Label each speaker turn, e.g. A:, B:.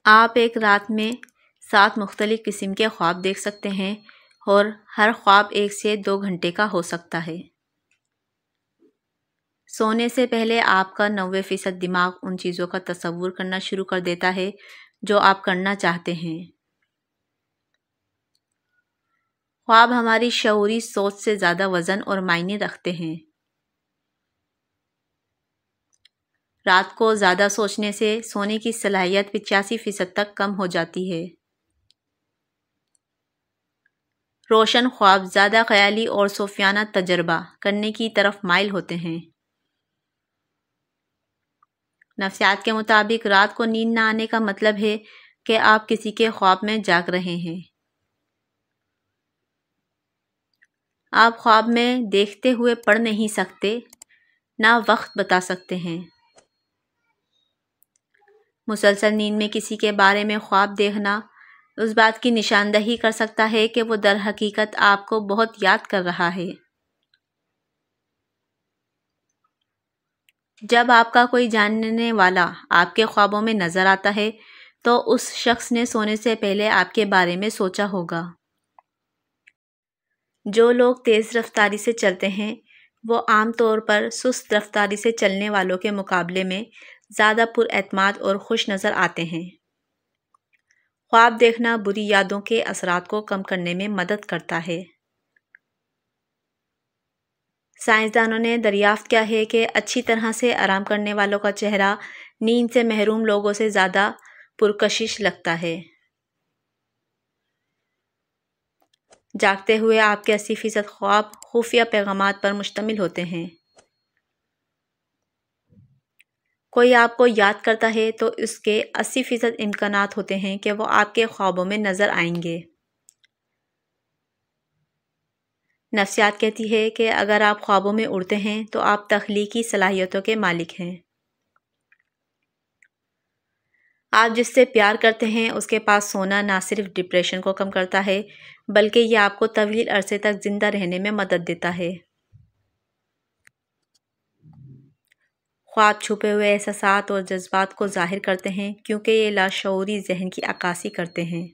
A: آپ ایک رات میں 7 مختلف قسم کے خواب دیکھ سکتے ہیں اور ہر خواب 1 سے 2 گھنٹے کا ہو سکتا ہے۔ سونے سے پہلے آپ کا 90% دماغ ان چیزوں کا تصور کرنا شروع کر دیتا ہے جو آپ کرنا چاہتے ہیں۔ خواب ہماری شعوری سوچ سے زیادہ وزن اور معنی رکھتے ہیں۔ رات کو زیادہ سوچنے سے سونے کی صلاحیت 85% تک کم ہو جاتی ہے۔ روشن خواب زیادہ خیالی اور صوفیانہ تجربہ کرنے کی طرف مائل ہوتے ہیں۔ نفسیات کے مطابق رات کو نیند نہ آنے کا مطلب ہے کہ آپ کسی کے خواب میں جاگ رہے ہیں۔ آپ خواب میں دیکھتے ہوئے پڑھ نہیں سکتے، نہ وقت بتا سکتے ہیں۔ مسلسل نیند میں کسی کے بارے میں خواب دیکھنا اس بات کی نشاندہی کر سکتا ہے کہ وہ در حقیقت آپ کو بہت یاد کر رہا ہے۔ جب آپ کا کوئی جاننے والا آپ کے خوابوں میں نظر آتا ہے تو اس شخص نے سونے سے پہلے آپ کے بارے میں سوچا ہوگا۔ جو لوگ تیز رفتاری سے چلتے ہیں وہ عام طور پر سست رفتاری سے چلنے والوں کے مقابلے میں زیادہ پر اعتماد اور خوش نظر آتے ہیں۔ خواب دیکھنا بری یادوں کے اثرات کو کم کرنے میں مدد کرتا ہے۔ سائنسدانوں نے دریافت کیا ہے کہ اچھی طرح سے آرام کرنے والوں کا چہرہ نیند سے محروم لوگوں سے زیادہ پرکشش لگتا ہے۔ جاگتے ہوئے آپ کے 80% خواب خفیہ پیغامات پر مشتمل ہوتے ہیں۔ کوئی آپ کو یاد کرتا ہے تو اس کے 80% امکانات ہوتے ہیں کہ وہ آپ کے خوابوں میں نظر آئیں گے۔ نفسیات کہتی ہے کہ اگر آپ خوابوں میں اڑتے ہیں تو آپ تخلیقی صلاحیتوں کے مالک ہیں۔ آپ جس سے پیار کرتے ہیں اس کے پاس سونا نہ صرف ڈپریشن کو کم کرتا ہے بلکہ یہ آپ کو طویل عرصے تک زندہ رہنے میں مدد دیتا ہے۔ خواب چھپے ہوئے احساسات اور جذبات کو ظاہر کرتے ہیں کیونکہ یہ لاشعوری ذہن کی عکاسی کرتے ہیں۔